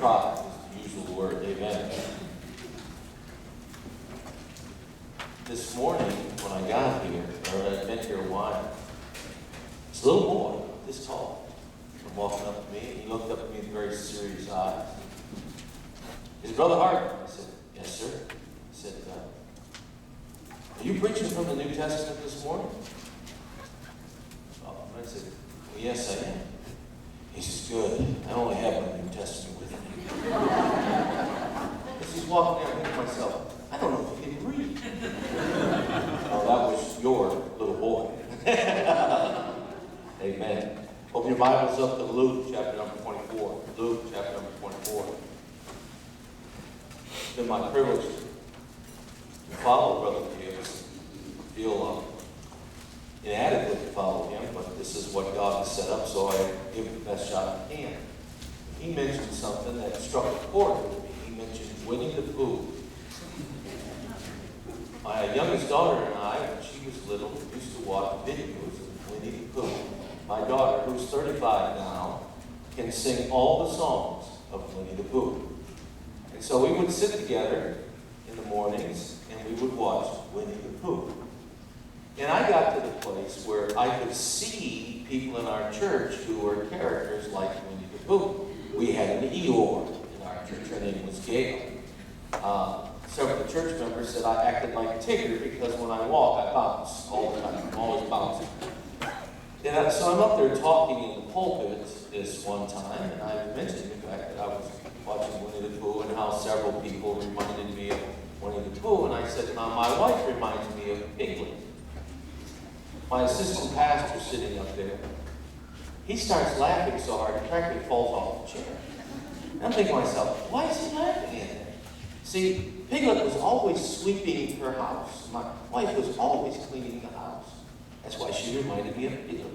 Try is the usual word. Amen. This morning, when I got here, or I'd been here a while, this little boy, this tall, came walking up to me, and he looked up at me with very serious eyes. His brother Harbin. I said, yes, sir. He said, are you preaching from the New Testament this morning? Oh, and I said, well, yes, I am. He says, good. I only have my New Testament with me. As he's walking there, I think to myself, I don't know if he can read. Oh, that was your little boy. Amen. Open your Bibles up to Luke chapter number 24. Luke chapter number 24. It's been my privilege to follow Brother Gibbs. I feel inadequate to follow him, but this is what God has set up, so I give it the best shot I can. He mentioned something that struck a chord with me. He mentioned Winnie the Pooh. My youngest daughter and I, when she was little, used to watch videos of Winnie the Pooh. My daughter, who's 35 now, can sing all the songs of Winnie the Pooh. And so we would sit together in the mornings and we would watch Winnie the Pooh. And I got to the place where I could see people in our church who were characters like Winnie the Pooh. We had an Eeyore in our church. Her name was Gail. Several of the church members said I acted like Tigger because when I walk, I bounce all the time. I'm always bouncing. And so I'm up there talking in the pulpit this one time, and I mentioned the fact that I was watching Winnie the Pooh and how several people reminded me of Winnie the Pooh. And I said, now my wife reminds me of Piglet. My assistant pastor sitting up there, he starts laughing so hard, he practically falls off the chair. And I'm thinking to myself, why is he laughing at that? See, Piglet was always sweeping her house. My wife was always cleaning the house. That's why she reminded me of Piglet.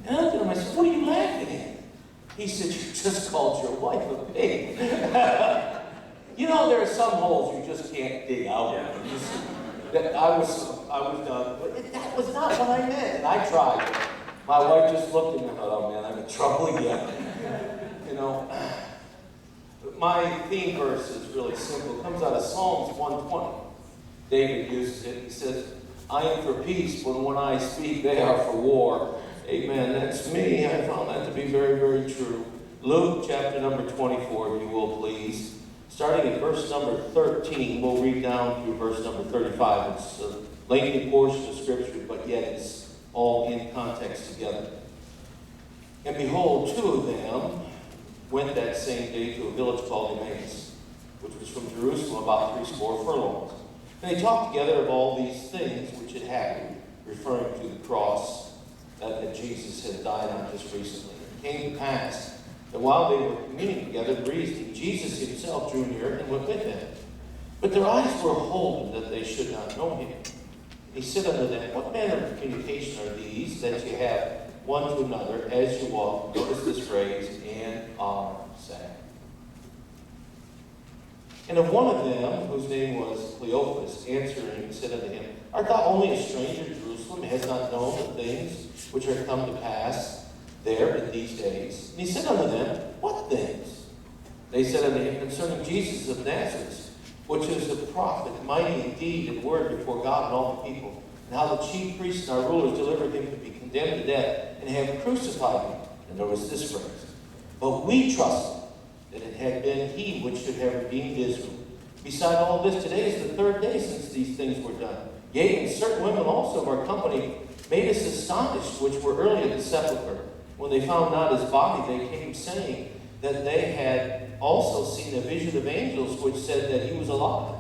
And I looked at him and I said, what are you laughing at? He said, you just called your wife a pig. You know, there are some holes you just can't dig out of. I was done, but that was not what I meant. And I tried. My wife just looked at me and thought, oh man, I'm in trouble again. You know, my theme verse is really simple. It comes out of Psalms 120. David uses it. He says, I am for peace, but when I speak, they are for war. Amen. That's me. I found that to be very, very true. Luke chapter number 24, if you will, please. Starting at verse number 13, we'll read down through verse number 35. It's a lengthy portion of Scripture, but yet it's all in context together. And behold, two of them went that same day to a village called Emmaus, which was from Jerusalem about 80 furlongs. And they talked together of all these things which had happened, referring to the cross that Jesus had died on just recently. It came to pass that while they were communing together, reasoning, Jesus himself drew near and went with them. But their eyes were holden that they should not know him. He said unto them, what manner of communication are these that you have one to another as you walk? Notice this phrase, and are sad. And of one of them, whose name was Cleophas, answering, said unto him, art thou only a stranger in Jerusalem, and hast not known the things which are come to pass there in these days? And he said unto them, what things? They said unto him, concerning Jesus of Nazareth, which is a prophet, mighty in deed and word before God and all the people, and how the chief priests and our rulers delivered him to be condemned to death, and have crucified him. And there was this phrase, but we trusted that it had been he which should have redeemed Israel. Beside all this, today is the third day since these things were done. Yea, and certain women also of our company made us astonished, which were early at the sepulchre. When they found not his body, they came saying that they had also seen a vision of angels which said that he was alive.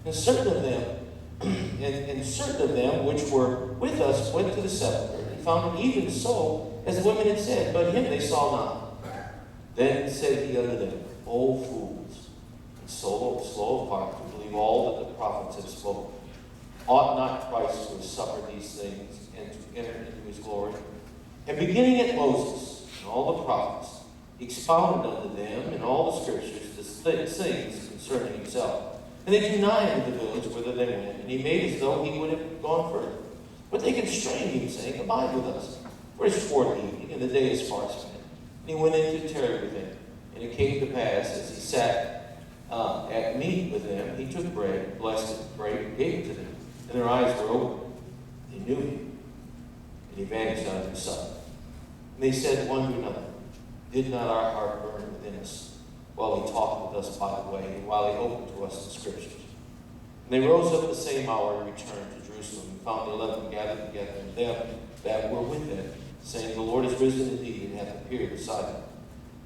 And certain of them, certain of them which were with us went to the sepulchre and found it even so as the women had said, but him they saw not. Then said he unto them, O fools, and so slow of heart to believe all that the prophets have spoken. Ought not Christ to have suffered these things and to enter into his glory? And beginning at Moses and all the prophets, he expounded unto them in all the scriptures the things concerning himself. And they drew nigh unto the village whither they went, and he made as though he would have gone further. But they constrained him, saying, abide with us, for it is toward evening, and the day is far spent. And he went in to tarry with them. And it came to pass, as he sat at meat with them, he took bread, blessed it, brake, and gave it to them. And their eyes were opened. They knew him. And he vanished out of their sight. And they said one to another, did not our heart burn within us while he talked with us by the way, and while he opened to us the Scriptures? And they rose up the same hour and returned to Jerusalem, and found the 11 gathered together, and them that were with them, saying, the Lord is risen indeed, and hath appeared beside them.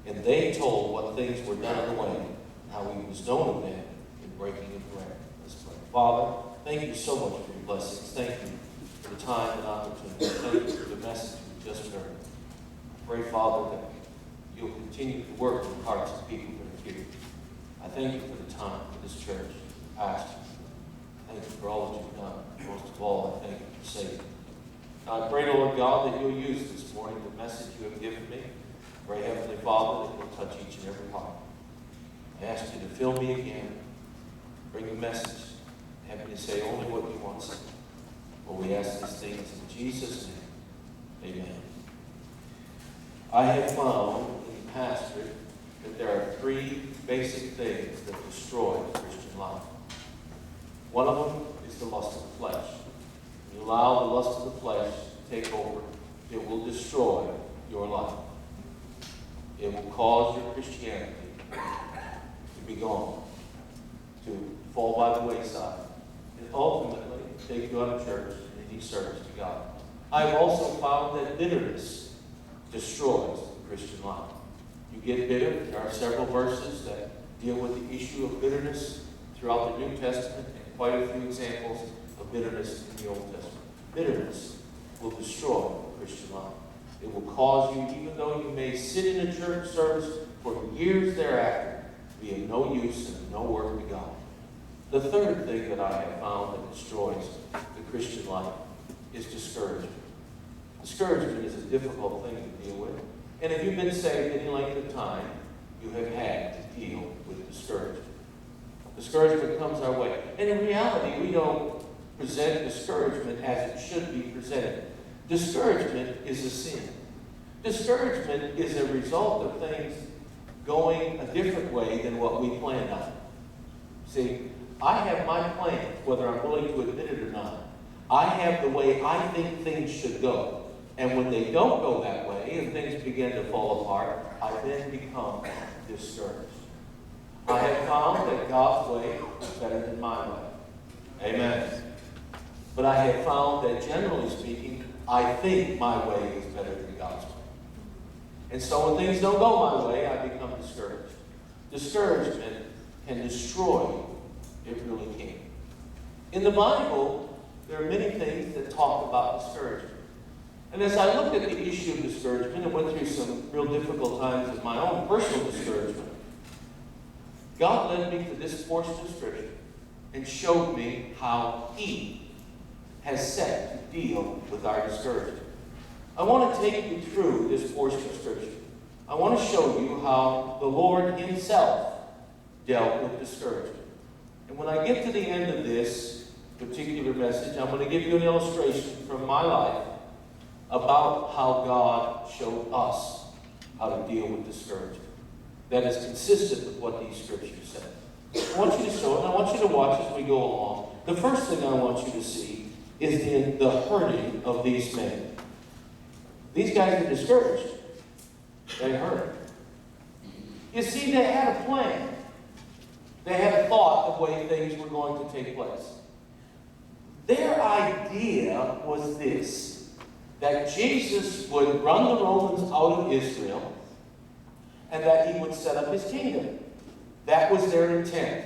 And they told what things were done in the way, and how he was known of them in breaking of bread. Let's pray. Father, thank you so much for your blessings. Thank you for the time and opportunity. Thank you for the message we just heard. I pray, Father, that you'll continue to work in the hearts of people that are here. I thank you for the time for this church, pastor. Thank you for all that you've done. Most of all, I thank you for saving. Now, I pray, Lord God, that you'll use this morning the message you have given me. I pray, Heavenly Father, that you'll touch each and every heart. I ask you to fill me again. Bring the message. Have me to say only what you want to say. For we ask these things in Jesus' name. Amen. I have found in the pastorate that there are three basic things that destroy the Christian life. One of them is the lust of the flesh. When you allow the lust of the flesh to take over, it will destroy your life. It will cause your Christianity to be gone, to fall by the wayside, and ultimately take you out of church and any service to God. I've also found that bitterness destroys the Christian life. You get bitter. There are several verses that deal with the issue of bitterness throughout the New Testament, and quite a few examples of bitterness in the Old Testament. Bitterness will destroy the Christian life. It will cause you, even though you may sit in a church service for years thereafter, to be of no use and of no work to God. The third thing that I have found that destroys the Christian life is discouragement. Discouragement is a difficult thing to deal with. And if you've been saved any length of time, you have had to deal with discouragement. Discouragement comes our way. And in reality, we don't present discouragement as it should be presented. Discouragement is a sin. Discouragement is a result of things going a different way than what we planned on. See, I have my plans, whether I'm willing to admit it or not. I have the way I think things should go. And when they don't go that way and things begin to fall apart, I then become discouraged. I have found that God's way is better than my way. Amen. But I have found that generally speaking, I think my way is better than God's way. And so when things don't go my way, I become discouraged. Discouragement can destroy you. It really can. In the Bible, there are many things that talk about discouragement. And as I looked at the issue of discouragement and went through some real difficult times of my own personal discouragement, God led me to this portion of Scripture and showed me how He has set to deal with our discouragement. I want to take you through this portion of Scripture. I want to show you how the Lord Himself dealt with discouragement. And when I get to the end of this particular message, I'm going to give you an illustration from my life about how God showed us how to deal with discouragement that is consistent with what these Scriptures say. I want you to show it, and I want you to watch as we go along. The first thing I want you to see is in the hurting of these men. These guys are discouraged. They hurt. You see, they had a plan. They had a thought of the way things were going to take place. Their idea was this, that Jesus would run the Romans out of Israel and that He would set up His kingdom. That was their intent.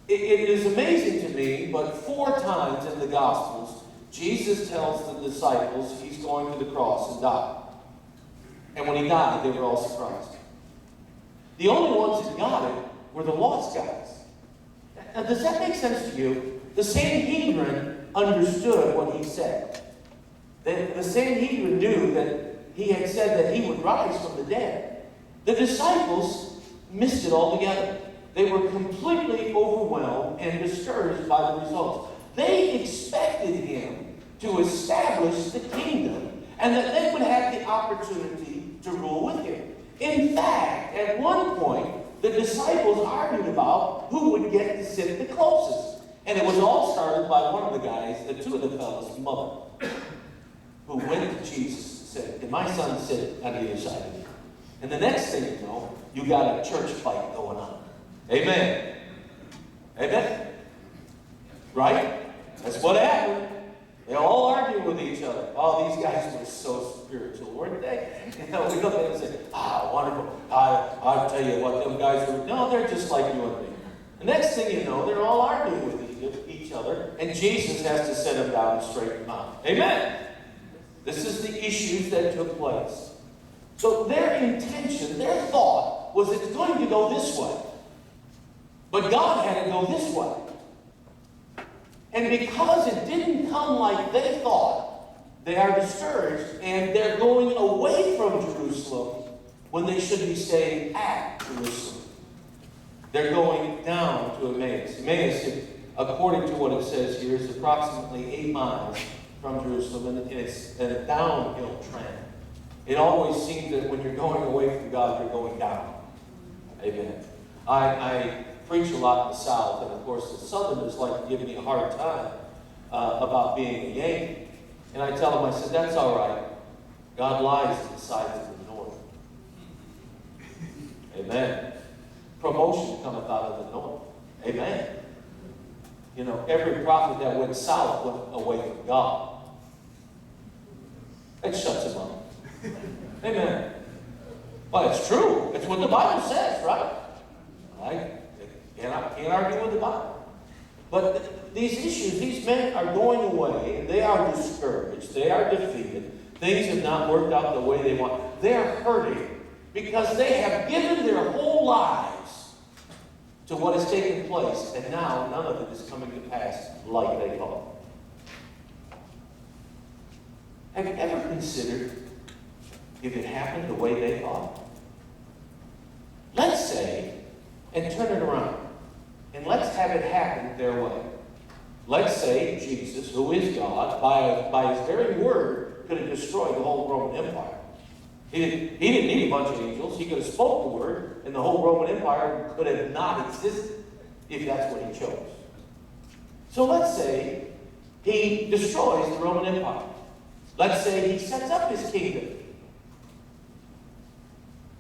It is amazing to me, but 4 times in the Gospels, Jesus tells the disciples He's going to the cross and die. And when He died, they were all surprised. The only ones that got it were the lost guys. Now, does that make sense to you? The Sanhedrin understood what He said. The Sanhedrin knew that He had said that He would rise from the dead. The disciples missed it altogether. They were completely overwhelmed and discouraged by the results. They expected Him to establish the kingdom and that they would have the opportunity to rule with Him. In fact, at one point, the disciples argued about who would get to sit the closest. And it was all started by one of the guys, the two of the fellows' mother, who went to Jesus and said, "Can my son sit on the other side of you?" And the next thing you know, you got a church fight going on. Amen. Amen. Right? That's what happened. They all argued with each other. Oh, these guys were so spiritual, weren't they? You know, we look at them and say, wonderful. I'll tell you what, them guys are, no, they're just like you and me. The next thing you know, they're all arguing with each other, and Jesus has to set them down and straighten them out. Amen. This is the issues that took place. So their intention, their thought, was it's going to go this way. But God had to go this way. And because it didn't come like they thought, they are discouraged, and they're going away from Jerusalem when they should be staying at Jerusalem. They're going down to Emmaus. Emmaus, according to what it says here, is approximately 8 miles from Jerusalem, and it's a downhill trend. It always seems that when you're going away from God, you're going down. Amen. I preach a lot in the South, and of course the Southerners like to give me a hard time about being a Yankee. And I tell them, I said, that's all right. God lies to the sides of the north. Amen. Promotion cometh out of the north. Amen. You know, every prophet that went south went away from God. It shuts him up. Amen. But it's true. It's what the Bible says, right? I can't argue with the Bible. But these issues, these men are going away, and they are discouraged. They are defeated. Things have not worked out the way they want. They are hurting because they have given their whole lives to what has taken place, and now none of it is coming to pass like they thought. Have you ever considered if it happened the way they thought? Let's say, and turn it around, and let's have it happen their way. Let's say Jesus, who is God, by his very word, could have destroyed the whole Roman Empire. He didn't need a bunch of angels. He could have spoke the word, and the whole Roman Empire could have not existed if that's what he chose. So let's say he destroys the Roman Empire. Let's say he sets up his kingdom.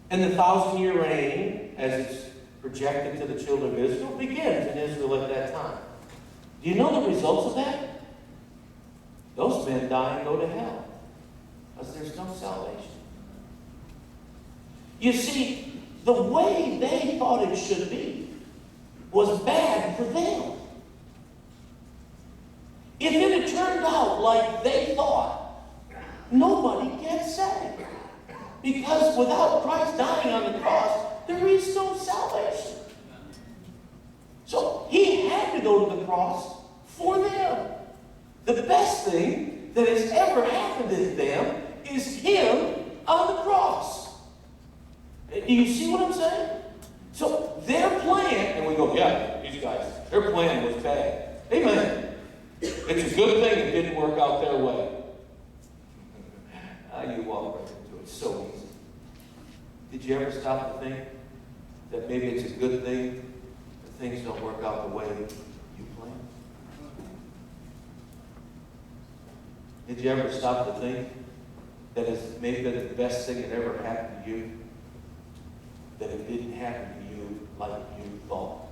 And the 1,000-year reign, as it's projected to the children of Israel, begins in Israel at that time. Do you know the results of that? Those men die and go to hell because there's no salvation. You see, the way they thought it should be was bad for them. If it had turned out like they thought, nobody gets saved. Because without Christ dying on the cross, there is no salvation. So he had to go to the cross for them. The best thing that has ever happened to them is him on the cross. Do you see what I'm saying? So their plan, and we go, yeah, these guys, their plan was bad. Amen. It's a good thing it didn't work out their way. You walk right into it so easy. Did you ever stop to think that maybe it's a good thing that things don't work out the way you planned? Did you ever stop to think that it's maybe the best thing that ever happened to you, that it didn't happen to you like you thought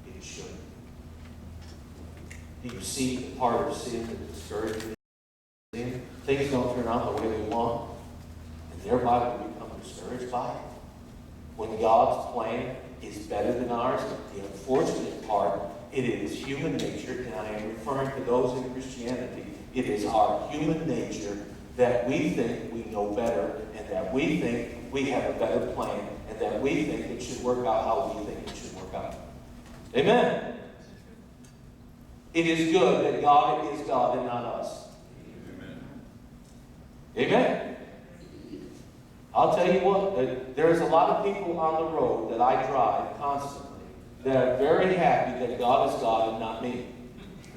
it should? Do you see the part of sin that discourages you? Things don't turn out the way they want, and thereby we become discouraged by it. When God's plan is better than ours, the unfortunate part, it is human nature, and I am referring to those in Christianity. It is our human nature that we think we know better, and that we think we have a better plan, and that we think it should work out how we think it should work out. Amen. It is good that God is God and not us. Amen. I'll tell you what, there's a lot of people on the road that I drive constantly that are very happy that God is God and not me.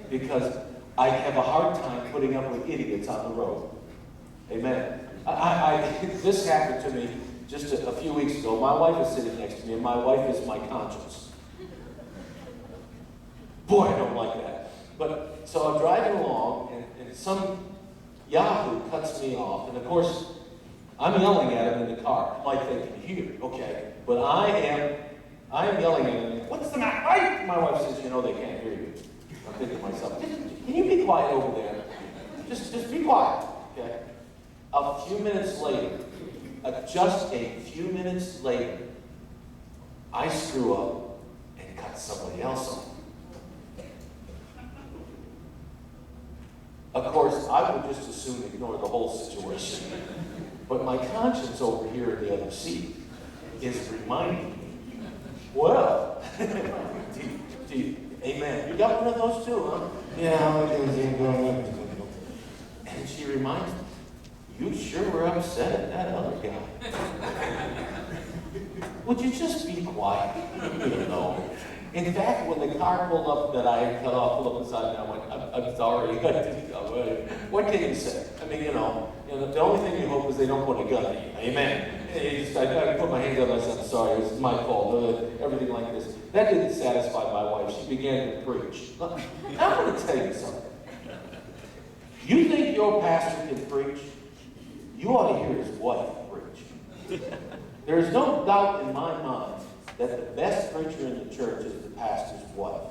Because I have a hard time putting up with idiots on the road. Amen. This happened to me just a few weeks ago, my wife is sitting next to me, and my wife is my conscience. Boy, I don't like that. But so I'm driving along, and some yahoo cuts me off, and of course, I'm yelling at him in the car, like they can hear, okay? But I am yelling at him. What's the matter? Right? My wife says, they can't hear you. I'm thinking to myself, can you be quiet over there? Just be quiet, okay? A few minutes later, just a few minutes later, I screw up and cut somebody else off. Of course, I would just as soon ignore the whole situation. But my conscience over here in the other seat is reminding me, well, amen. You got one of those too, huh? Yeah. And she reminds me, you sure were upset at that other guy. Would you just be quiet? In fact, when the car pulled up that I had cut off, pulled up beside me, I went, I'm sorry. What can you say? I mean, the only thing you hope is they don't put a gun at you. Amen. I put my hands up and I said, I'm sorry, it's my fault. Everything like this. That didn't satisfy my wife. She began to preach. I'm going to tell you something. You think your pastor can preach? You ought to hear his wife preach. There is no doubt in my mind that the best preacher in the church is the pastor's wife.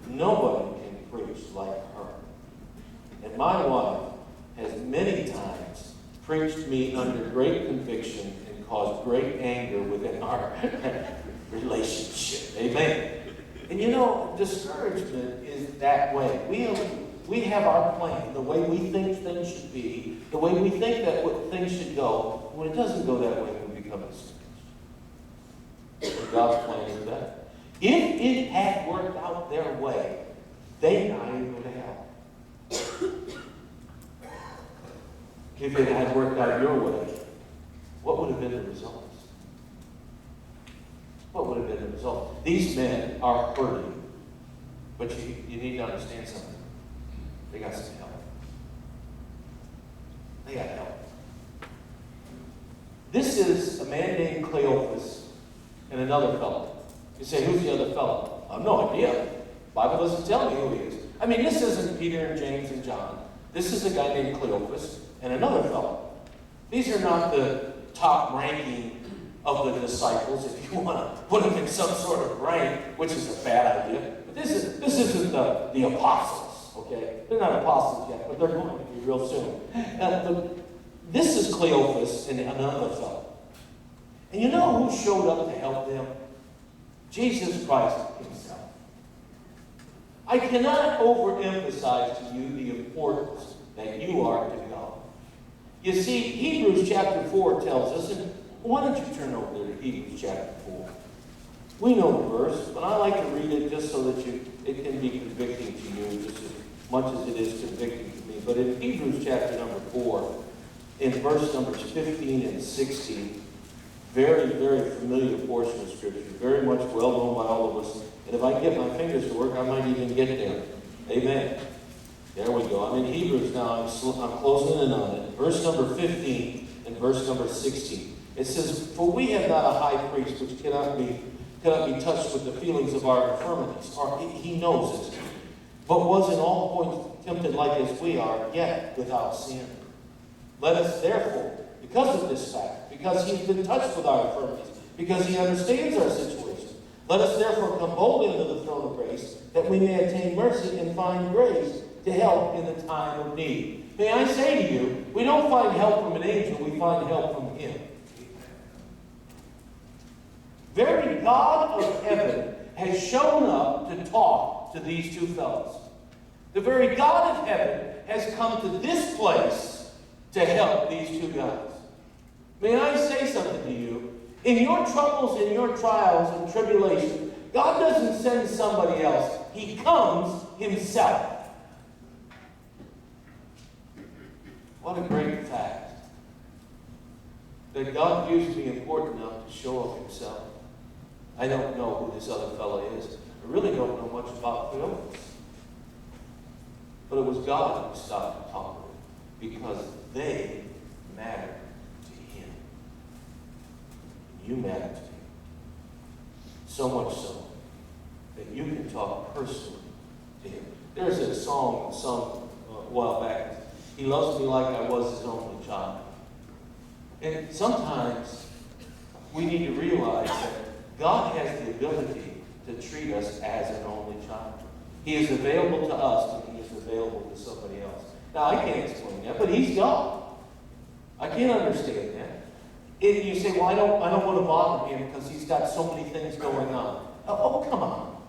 Nobody can preach like her. And my wife has many times preached me under great conviction and caused great anger within our relationship. Amen. And discouragement is that way. We have our plan, the way we think things should be, the way we think that things should go. When it doesn't go that way, we become discouraged. But God's plan is better. If it had worked out their way, they not even go to hell. If it had worked out your way, what would have been the results? What would have been the result? These men are hurting, but you need to understand something. They got some help. They got help. This is a man named Cleophas and another fellow. You say, who's the other fellow? I have no idea. The Bible doesn't tell me who he is. I mean, this isn't Peter and James and John. This is a guy named Cleophas and another fellow. These are not the top ranking of the disciples, if you want to put them in some sort of rank, which is a bad idea. But this isn't the apostles, okay? They're not apostles yet, but they're going to be real soon. This is Cleophas and another fellow. And you know who showed up to help them? Jesus Christ himself. I cannot overemphasize to you the importance that you are to God. You see, Hebrews chapter 4 tells us, and why don't you turn over there to Hebrews chapter 4? We know the verse, but I like to read it just so that it can be convicting to you just as much as it is convicting to me. But in Hebrews chapter number 4, in verse numbers 15 and 16, very, very familiar portion of Scripture, very much well known by all of us. And if I get my fingers to work, I might even get there. Amen. There we go. I'm in Hebrews now. I'm closing in on it. Verse number 15 and verse number 16. It says, "For we have not a high priest which cannot be touched with the feelings of our infirmities." He knows it. "But was in all points tempted like as we are, yet without sin. Let us therefore, because of this fact, because he's been touched with our infirmities, because he understands our situation, let us therefore come boldly unto the throne of grace, that we may attain mercy and find grace to help in the time of need." May I say to you, we don't find help from an angel, we find help from him. Very God of heaven has shown up to talk to these two fellows. The very God of heaven has come to this place to help these two guys. May I say something to you? In your troubles, in your trials and tribulations, God doesn't send somebody else. He comes himself. What a great fact. That God views me important enough to show up himself. I don't know who this other fellow is. I really don't know much about Cleophas. But it was God who stopped to talk to him because they mattered to him. you matter to me. So much so that you can talk personally to him. There's a song sung a while back. He loves me like I was his only child. And sometimes we need to realize that God has the ability to treat us as an only child. He is available to us and he is available to somebody else. Now, I can't explain that, but he's God. I can't understand that. And you say, well, I don't want to bother him because he's got so many things going on. Oh, come on.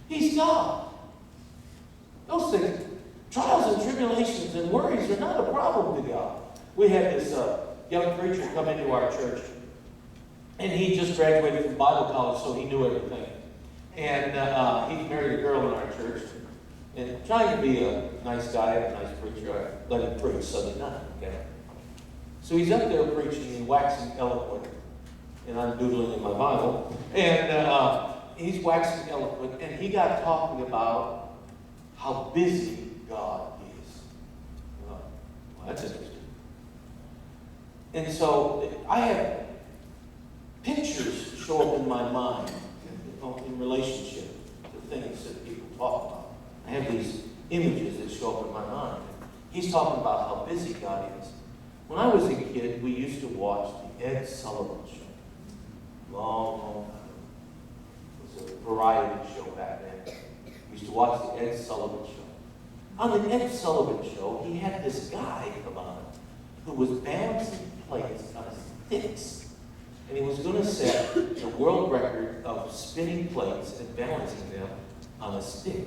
He's God. Those things, trials and tribulations and worries are not a problem to God. We had this young preacher come into our church, and he just graduated from Bible college, so he knew everything. And he married a girl in our church, and trying to be a nice guy, a nice preacher, I let him preach Sunday night, okay? So he's up there preaching and waxing eloquent, and I'm doodling in my Bible, and he's waxing eloquent, and he got talking about how busy God is. Well, that's interesting. And so I have pictures show up in my mind in relationship to things that people talk about. I have these images that show up in my mind. He's talking about how busy God is. When I was a kid, we used to watch the Ed Sullivan Show. Long, long time ago. It was a variety show back then. We used to watch the Ed Sullivan Show. On the Ed Sullivan Show, he had this guy come on who was balancing plates on sticks. And he was going to set the world record of spinning plates and balancing them on a stick.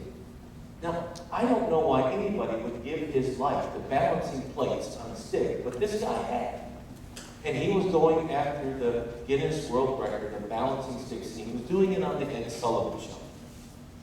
Now, I don't know why anybody would give his life to balancing plates on a stick, but this guy had. And he was going after the Guinness World Record of balancing sticks, and he was doing it on the Ed Sullivan Show.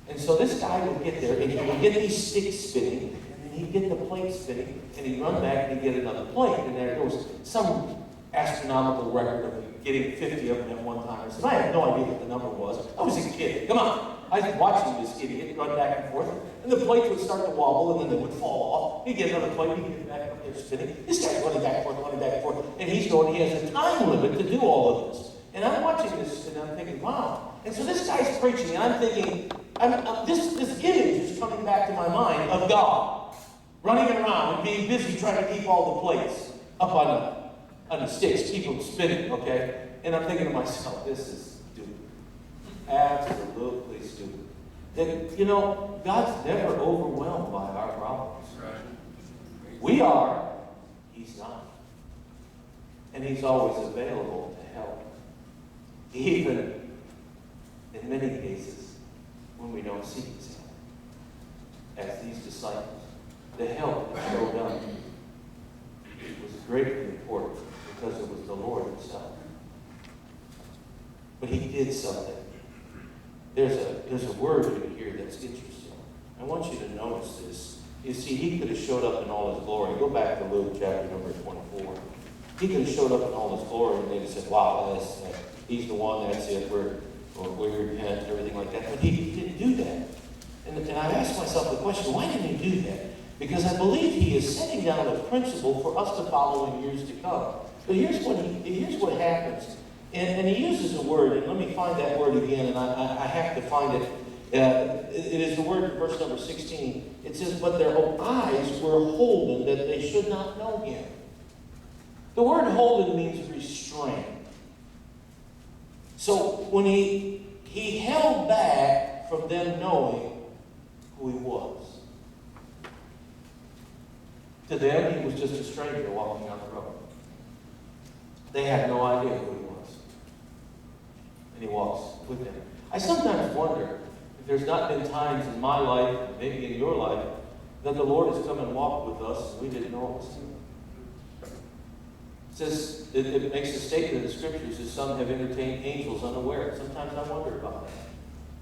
And so this guy would get there, and he would get these sticks spinning, and then he'd get the plate spinning, and he'd run back and he'd get another plate. And there was some astronomical record of getting 50 of them at one time. So I had no idea what the number was. I was a kid. Come on. I was watching this idiot run back and forth, and the plates would start to wobble, and then they would fall off. He'd get another plate, he'd get back up there spinning. This guy's running back and forth, and he's going, he has a time limit to do all of this. And I'm watching this, and I'm thinking, wow. And so this guy's preaching, and I'm thinking, this image is coming back to my mind of God running around and being busy trying to keep all the plates up on the sticks, keep them spinning, okay? And I'm thinking to myself, this is stupid. Absolutely stupid. That, you know, God's never overwhelmed by our problems. We are, he's not. And he's always available to help. Even in many cases when we don't see his help. As these disciples, the help that showed up was greatly important because it was the Lord himself. But he did something. There's a word in here that's interesting. I want you to notice this. You see, he could have showed up in all his glory. Go back to Luke chapter number 24. He could have showed up in all his glory and they'd have said, wow, he's the one, that's it, we repent and everything like that. But he didn't do that. And I asked myself the question, why didn't he do that? Because I believe he is setting down a principle for us to follow in years to come. But here's what happens. And he uses a word, and let me find that word again, and I have to find it. It is the word in verse number 16. It says, but their eyes were holden that they should not know him. The word holden means restrain. So when he held back from them knowing who he was. To them, he was just a stranger walking down the road. They had no idea who he was. And he walks with them. I sometimes wonder if there's not been times in my life, and maybe in your life, that the Lord has come and walked with us and we didn't know it was him. It says, it makes a statement in the scriptures that some have entertained angels unaware. Sometimes I wonder about that.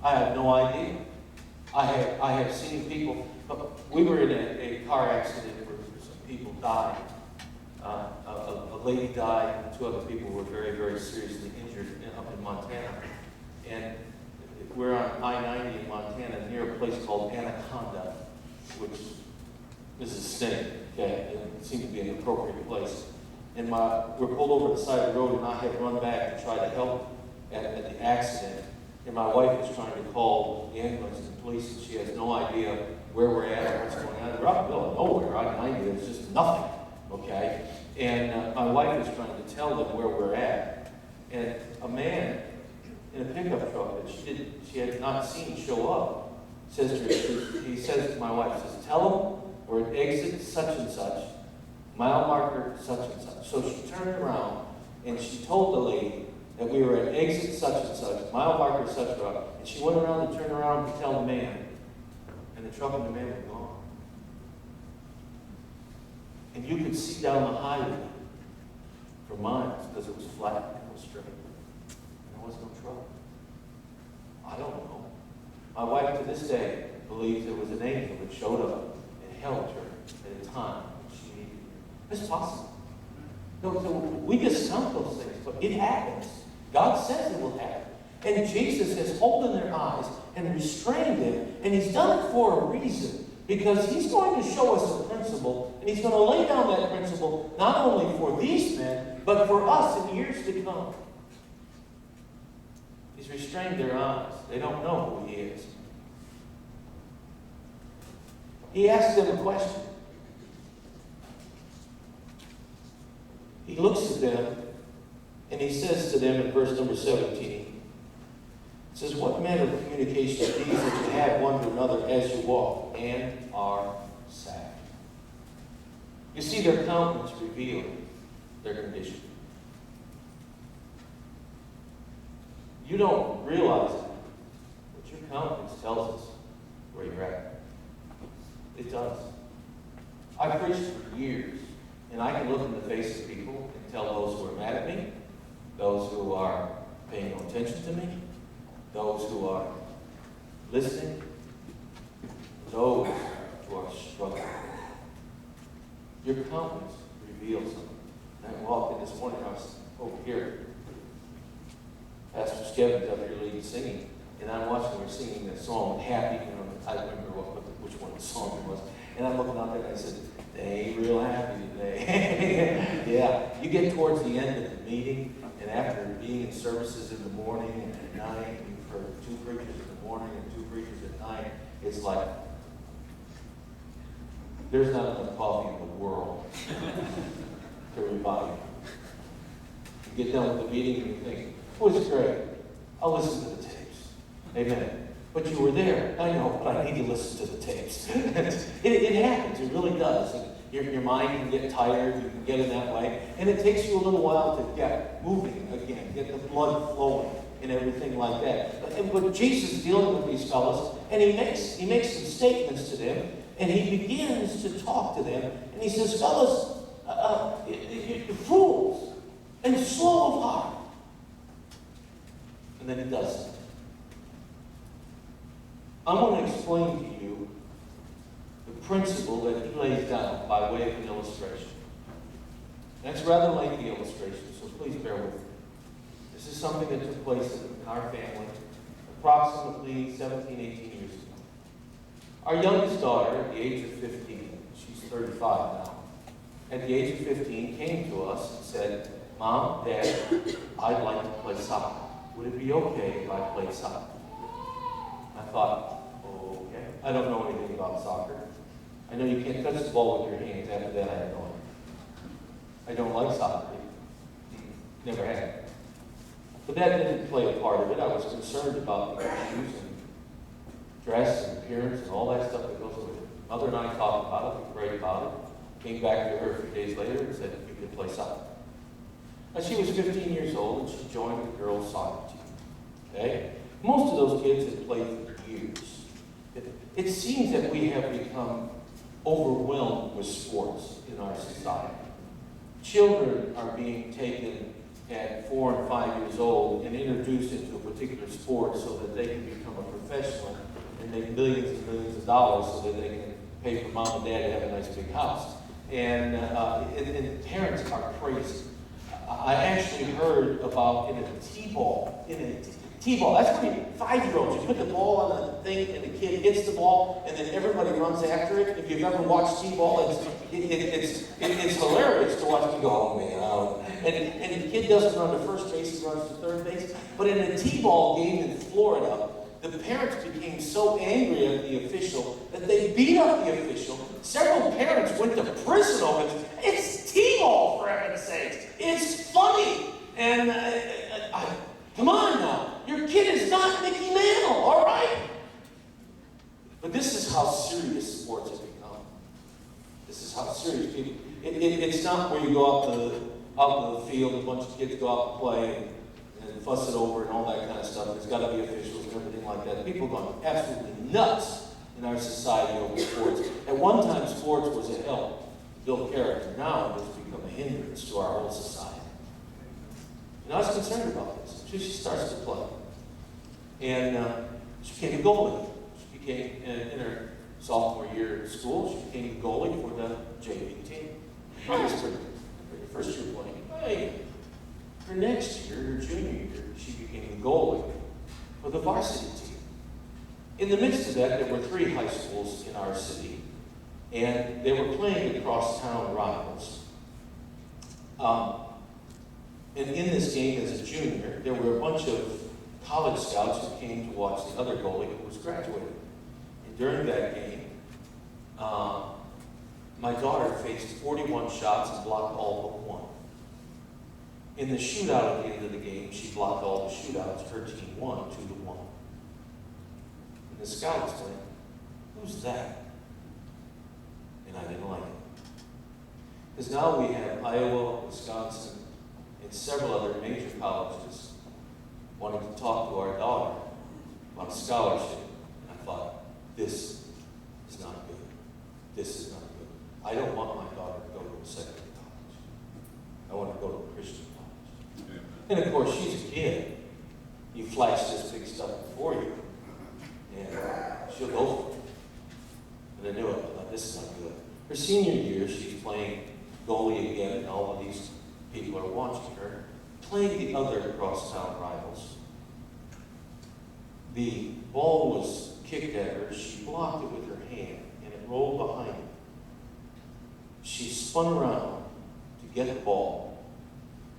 I have no idea. I have seen people, we were in a car accident where some people died. A lady died, and 2 other people were very, very seriously injured up in Montana. And we're on I-90 in Montana near a place called Anaconda, which is a snake, okay? It seemed to be an appropriate place. and we're pulled over to the side of the road, and I had run back to try to help at the accident. And my wife is trying to call the ambulance and the police, and she has no idea where we're at or what's going on. We're out in the middle of nowhere, on 90, there's just nothing, okay? And my wife is trying to tell them where we're at. And a man in a pickup truck that she had not seen show up says to her, he says to my wife, says, tell them we're at exit such and such, mile marker such and such. So she turned around and she told the lady that we were at exit such and such, mile marker such and such, and she went around and turned around to tell the man, and the truck and the man were gone. And you could see down the highway for miles because it was flat and it was straight. And there was no truck. I don't know. My wife to this day believes there was an angel that showed up and held her at a time when she needed it. It's possible. No, so we just count those things, but it happens. God says it will happen. And Jesus has holden their eyes and restrained them, and he's done it for a reason. Because he's going to show us a principle, and he's going to lay down that principle not only for these men, but for us in years to come. He's restrained their eyes. They don't know who he is. He asks them a question. He looks at them, and he says to them in verse number 17, it says, what manner of communication are these that you have one to another as you walk and are sad? You see, their countenance revealed their condition. You don't realize it, but your countenance tells us where you're at. It does. I've preached for years, and I can look in the face of people and tell those who are mad at me, those who are paying no attention to me, those who are listening, those who are struggling. Your countenance reveals something. And I walked in this morning, I was over here. Pastor Kevin's up here leading singing, and I'm watching her singing that song, Happy. You know, I don't remember which one the song it was. And I'm looking out there and I said, they ain't real happy today. Yeah, you get towards the end of the meeting, and after being in services in the morning and at night, you've heard 2 preachers in the morning and 2 preachers at night, it's like, there's not enough coffee in the world to revive you. You get done with the meeting and you think, oh, it's great. I'll listen to the tapes. Amen. But you were there. I know, but I need to listen to the tapes. it happens. It really does. Your mind can get tired. You can get in that way. And it takes you a little while to get moving again, get the blood flowing and everything like that. But Jesus is dealing with these fellows, and he makes some statements to them, and he begins to talk to them. And he says, fellas, you're fools and slow of heart. And then he does it. I'm going to explain to you the principle that he lays down by way of an illustration. That's a rather lengthy illustration, so please bear with me. This is something that took place in our family approximately 17, 18 years ago. Our youngest daughter, at the age of 15, she's 35 now, at the age of 15, came to us and said, Mom, Dad, I'd like to play soccer. Would it be okay if I played soccer? I thought, okay. I don't know anything about soccer. I know you can't touch the ball with your hands. After that, I have no idea. I don't like soccer. Never had. But that didn't play a part of it. I was concerned about the shoes and dress and appearance and all that stuff that goes with it. Mother and I talked about it. We prayed about it. Came back to her a few days later and said, you can play soccer. Now, she was 15 years old, and she joined the girls' soccer team. Okay? Most of those kids had played for years. It seems that we have become overwhelmed with sports in our society. Children are being taken at 4 and 5 years old and introduced into a particular sport so that they can become a professional and make millions and millions of dollars so that they can pay for mom and dad to have a nice big house. And parents are crazy. I actually heard about in a T-ball, that's where 5-year-olds, you put the ball on the thing and the kid hits the ball and then everybody runs after it. If you've ever watched T-ball, it's hilarious to watch. You go, oh man, oh. And the kid doesn't run to first base, he runs to third base. But in a T-ball game in Florida, the parents became so angry at the official that they beat up the official. Several parents went to prison over it. It's T-ball, for heaven's sakes. It's funny. And come on now. Your kid is not Mickey Mantle, all right? But this is how serious sports have become. This is how serious people. It's not where you go out to the field, a bunch of kids go out and play and fuss it over and all that kind of stuff. There's got to be officials and everything like that. People have gone absolutely nuts in our society over sports. At one time, sports was a help to build character. Now it has become a hindrance to our whole society. And I was concerned about this. So she starts to play. And she became a goalie. She became, in her sophomore year at school, she became the goalie for the JV team. I was pretty first year playing. Hey, her next year, her junior year, she became the goalie for the varsity team. In the midst of that, there were 3 high schools in our city, and they were playing across town rivals. And in this game, as a junior, there were a bunch of college scouts who came to watch the other goalie who was graduating. And during that game, my daughter faced 41 shots and blocked all but 1. In the shootout at the end of the game, she blocked all the shootouts. Her team won 2-1. And the scouts went, "Who's that?" And I didn't like it. Because now we have Iowa, Wisconsin, and several other major colleges wanting to talk to our daughter about a scholarship. And I thought, this is not good. This is not good. I don't want my daughter to go to a secular college. I want her to go to a Christian college. Yeah. And of course, she's a kid. You flash this big stuff before you, and she'll go for it. And I knew it. I thought, this is not good. Her senior year, she's playing goalie again, and all of these people are watching her, playing the other crosstown rivals. The ball was kicked at her. She blocked it with her hand, and it rolled behind her. She spun around to get the ball,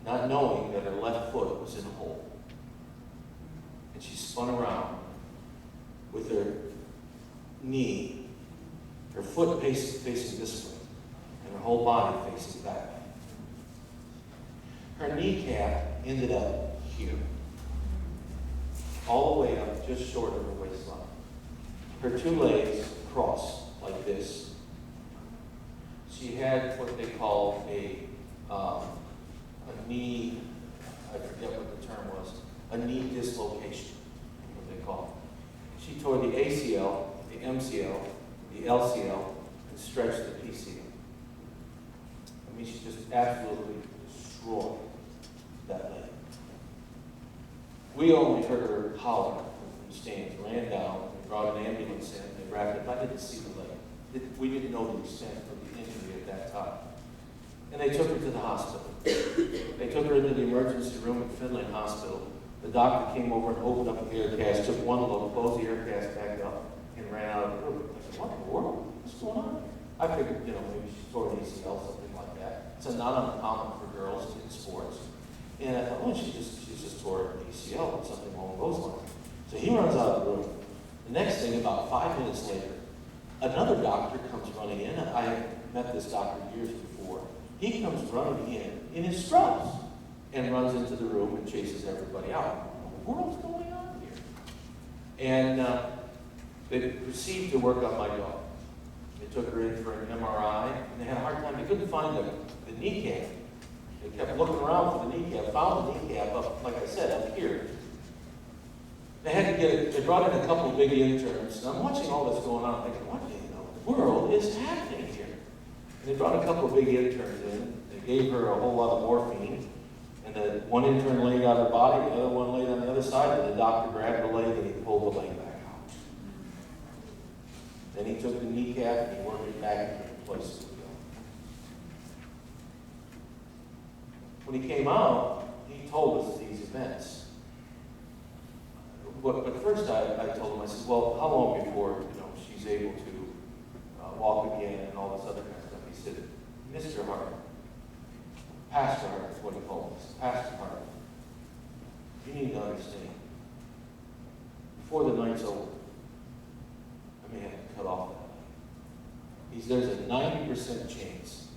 not knowing that her left foot was in a hole. And she spun around with her knee, her foot facing this way, and her whole body facing back. Her kneecap ended up here, all the way up, just short of her waistline. Her 2 legs crossed like this. She had what they call a knee, I forget what the term was, a knee dislocation, what they call it. She tore the ACL, the MCL, the LCL, and stretched the PCL. I mean, she just absolutely destroyed that leg. We only heard her holler from the stands, ran down, and brought an ambulance in, they wrapped it. I didn't see the leg. We didn't know the extent of the injury at that time. And they took her to the hospital. They took her into the emergency room at Finland Hospital. The doctor came over and opened up the air cast, took one look, closed the air cast back up, and ran out of the room. I said, what in the world? What's going on here? I figured, maybe she tore an ACL, something like that. It's not uncommon for girls in sports. And I thought, well, she just tore an ACL or something along those lines. So he runs out of the room. The next thing, about 5 minutes later, another doctor comes running in. I met this doctor years before. He comes running in his scrubs and runs into the room and chases everybody out. What the world's going on here? And they proceeded to work on my daughter. They took her in for an MRI, and they had a hard time. They couldn't find the kneecap. They kept looking around for the kneecap, found the kneecap up, like I said, up here. They had to get it, they brought in a couple of big interns, and I'm watching all this going on, thinking, what in the world is happening here? And they brought a couple of big interns in, they gave her a whole lot of morphine, and the one intern laid out her body, the other one laid on the other side, and the doctor grabbed the leg and he pulled the leg back out. Then he took the kneecap and he worked it back into the place it would go. When he came out, he told us these events. but first I told him, I said, well, how long before, she's able to walk again and all this other kind of stuff? He said, Mr. Harbin, Pastor Harbin is what he called us, Pastor Harbin, you need to understand, before the night's over, I may have to cut off that night. He said, there's a 90% chance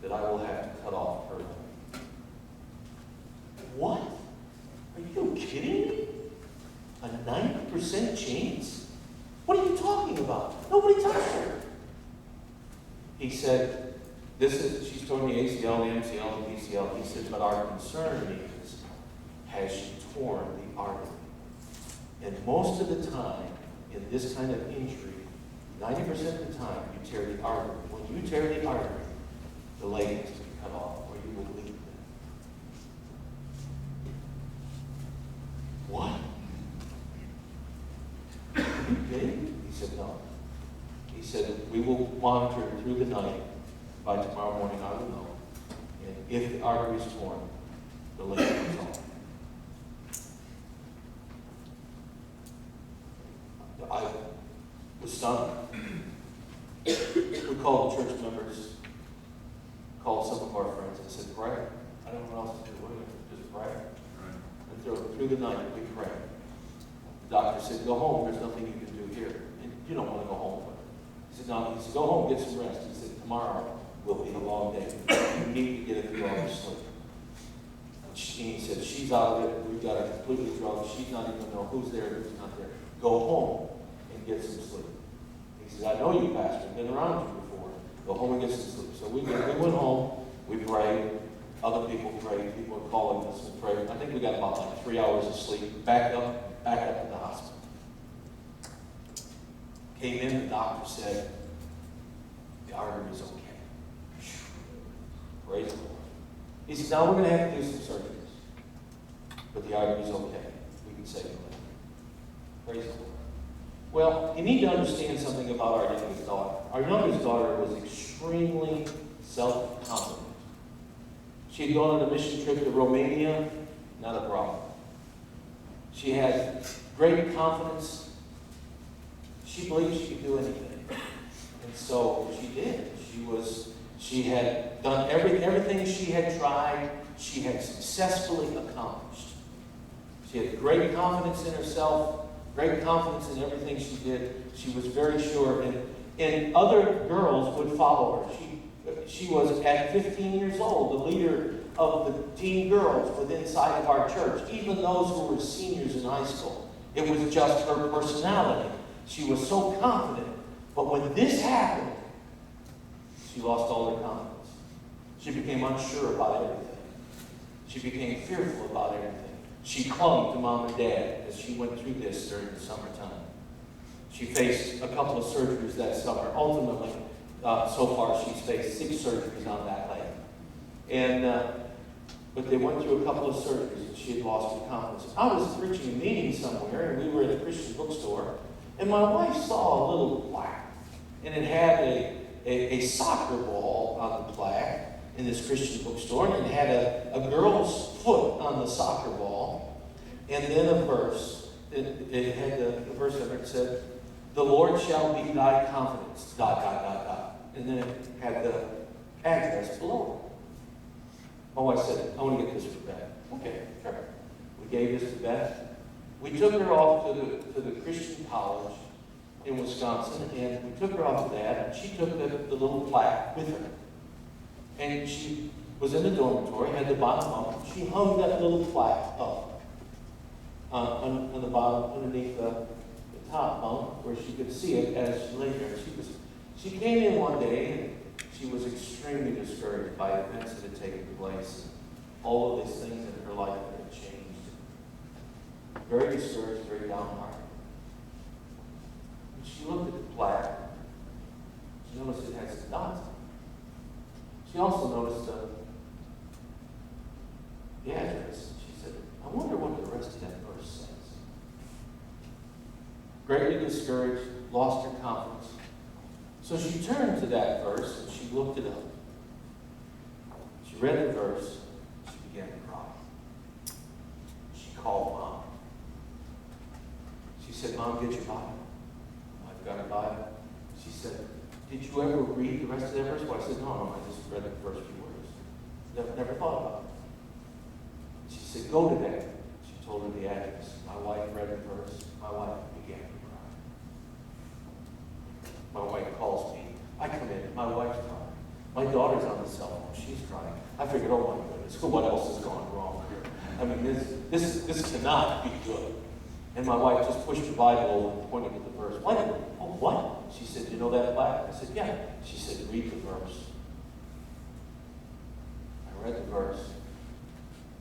that I will have to cut off her night. What? Are you kidding me? A 90% chance? What are you talking about? Nobody touched her. He said, she's torn the ACL, the MCL, the PCL. He said, but our concern is, has she torn the artery? And most of the time, in this kind of injury, 90% of the time, you tear the artery. When you tear the artery, the leg has to be cut off, or you will bleed. What? Are you kidding? He said, no. He said, we will monitor through the night. By tomorrow morning, I will know. And if the artery is torn, the leg comes off. I was stunned. We called the church members, called some of our friends, and said, pray. I don't know what else to do. What do we do? Just pray. And through the night, we prayed. The doctor said, go home. There's nothing you can do here. And you don't want to go home. He said, no. He said, go home, get some rest. He said, tomorrow will be a long day. You need to get a few hours sleep. And he said, she's out of it. We've got her completely drunk. She's not even going to know who's there, who's not there. Go home and get some sleep. He said, I know you, Pastor. I've been around you before. Go home and get some sleep. So we went home. We prayed. Other people prayed. People were calling us and praying. I think we got about like 3 hours of sleep. Back up to the hospital. Came in, the doctor said, the artery is okay. Praise the Lord. He said, now we're going to have to do some surgeries. But the artery is okay. We can save the leg. Praise the Lord. Well, you need to understand something about our youngest daughter. Our youngest daughter was extremely self-confident. She had gone on a mission trip to Romania, not a problem. She had great confidence. She believed she could do anything. And so she did. She had done everything she had tried, she had successfully accomplished. She had great confidence in herself, great confidence in everything she did. She was very sure, and other girls would follow her. She was, at 15 years old, the leader of the teen girls within inside of our church, even those who were seniors in high school. It was just her personality. She was so confident. But when this happened, she lost all her confidence. She became unsure about everything. She became fearful about everything. She clung to mom and dad as she went through this during the summertime. She faced a couple of surgeries that summer. Ultimately, so far, she's faced 6 surgeries on that leg. But they went through a couple of surgeries and she had lost her confidence. I was preaching a meeting somewhere, and we were at a Christian bookstore, and my wife saw a little plaque, and it had a soccer ball on the plaque in this Christian bookstore, and it had a girl's foot on the soccer ball, and then a verse. It had the verse of it said, "The Lord shall be thy confidence, ... And then it had the address below it. My wife said, I want to get this for Beth. Okay, sure. We gave this to Beth. We took her off to the Christian college in Wisconsin, and we took her off to that, and she took the little plaque with her. And she was in the dormitory, had the bottom up. She hung that little plaque up on the bottom, underneath the top bunk, where she could see it as she lay there. She came in one day, and she was extremely discouraged by events that had taken place. All of these things in her life that had changed. Very discouraged, very downhearted. And she looked at the plaque. She noticed it had some dots on it. She also noticed the address. She said, I wonder what the rest of that verse says. Greatly discouraged, lost her confidence. So she turned to that verse and she looked it up. She read the verse. She began to cry. She called Mom. said, Mom, get your Bible. I've got a Bible. She said, did you ever read the rest of that verse? Well, I said, no, I just read the first few words. Never thought about it. She said, go to that. She told her the address. My wife read the verse. My wife began to cry. My wife calls me. I come in. My wife's crying. My daughter's on the cell phone. She's crying. I figured, oh my goodness, what else has gone wrong here? I mean, this cannot be good. And my wife just pushed the Bible over and pointed at the verse. What? Oh, what? She said, you know that plaque? I said, yeah. She said, read the verse. I read the verse.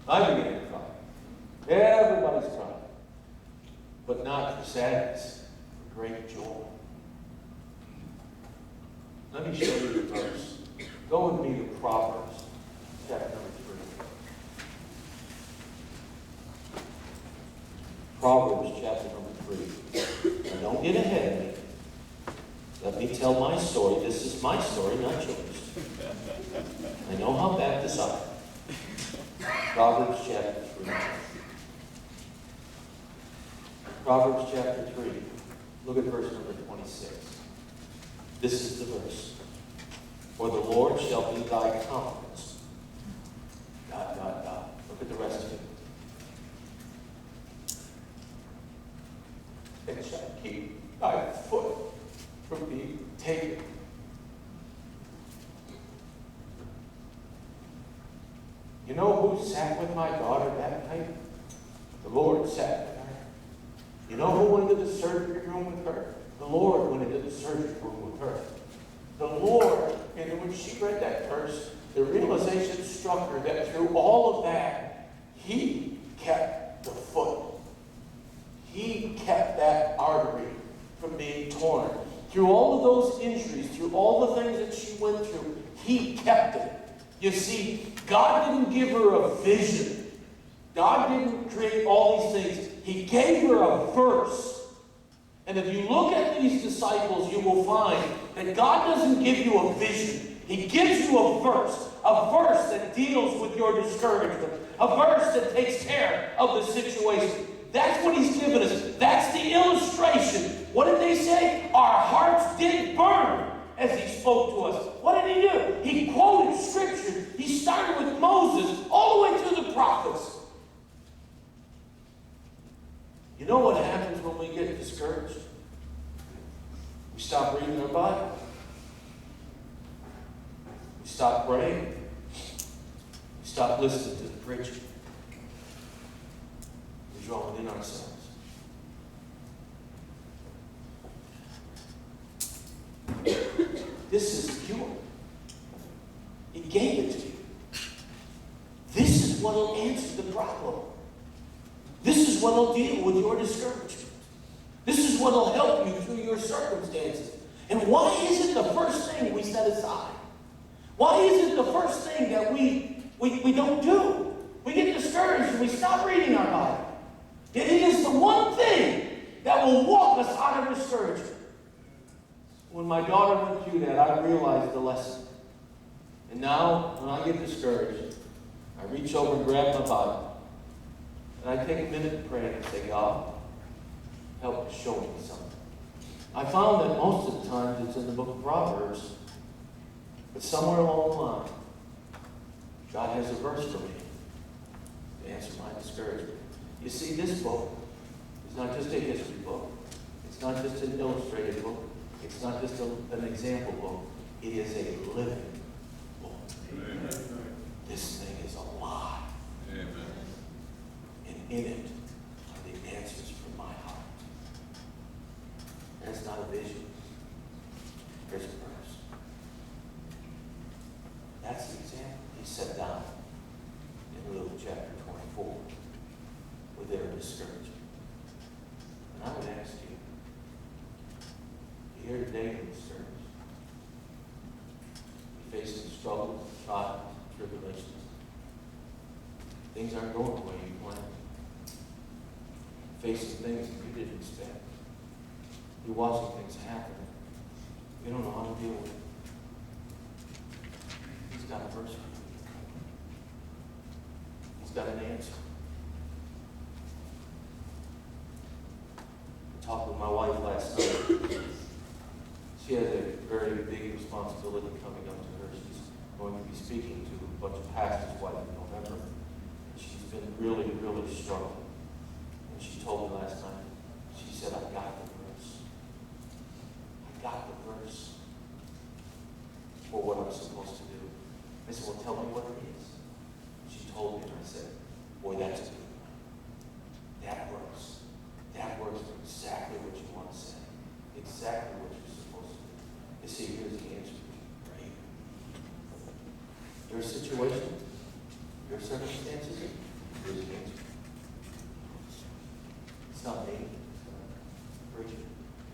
I began to cry. Everybody's crying. But not for sadness, for great joy. Let me show you the verse. Go with me to Proverbs, chapter number 3. Proverbs, chapter number 3. Now, don't get ahead of me. Let me tell my story. This is my story, not yours. I know how Baptists are. Proverbs, chapter 3. Proverbs, chapter 3. Look at verse number 26. This is the verse. For the Lord shall be thy confidence. God. Look at the rest of it. And shall keep thy foot from being taken. You know who sat with my daughter that night? The Lord sat with her. You know who went into the surgery room with her? The Lord went into the surgery room with her. The Lord, and when she read that verse, the realization struck her that through all of that, He kept the foot. He kept that artery from being torn. Through all of those injuries, through all the things that she went through, He kept it. You see, God didn't give her a vision. God didn't create all these things. He gave her a verse. And if you look at these disciples, you will find that God doesn't give you a vision. He gives you a verse that deals with your discouragement, a verse that takes care of the situation. That's what He's given us. That's the illustration. What did they say? Our hearts did burn as He spoke to us. What did He do? He quoted Scripture. He started with Moses all the way through the prophets. You know what happens when we get discouraged? We stop reading our Bible. We stop praying. We stop listening to the preaching. We draw it in ourselves. This is the cure. He gave it to you. This is what will answer the problem. This is what will deal with your discouragement. This is what will help you through your circumstances. And why is it the first thing we set aside? Why is it the first thing that we don't do? We get discouraged and we stop reading our Bible. It is the one thing that will walk us out of discouragement. When my daughter went through that, I realized the lesson. And now, when I get discouraged, I reach over and grab my Bible. And I take a minute to pray and say, God, help show me something. I found that most of the times it's in the book of Proverbs. But somewhere along the line, God has a verse for me to answer my discouragement. You see, this book is not just a history book. It's not just an illustrated book. It's not just an example book. It is a living book. Amen. This thing is alive. Amen. And in it are the answers from my heart. That's not a vision. There's a verse. That's the example He set down in Luke chapter 24 with their discouragement. And I would ask you, you're here today in discouraged. You're facing struggles, trials, tribulations. Things aren't going the way you planned. Facing things that you didn't expect. You're watching things happen. You don't know how to deal with it. He's got a verse for you. He's got an answer. We're my wife last night. She has a very big responsibility coming up to her. She's going to be speaking to a bunch of pastors' wives in November. And she's been really, really struggling. And she told me last night, she said, I got the verse. I got the verse for what I'm supposed to do. I said, well, tell me what it is. She told me, and I said, boy, that's a good one. That works. That works for exactly what you want to say. Exactly what you're supposed to do. You see, here's the answer. Right? Your situation, your circumstances, here's the answer.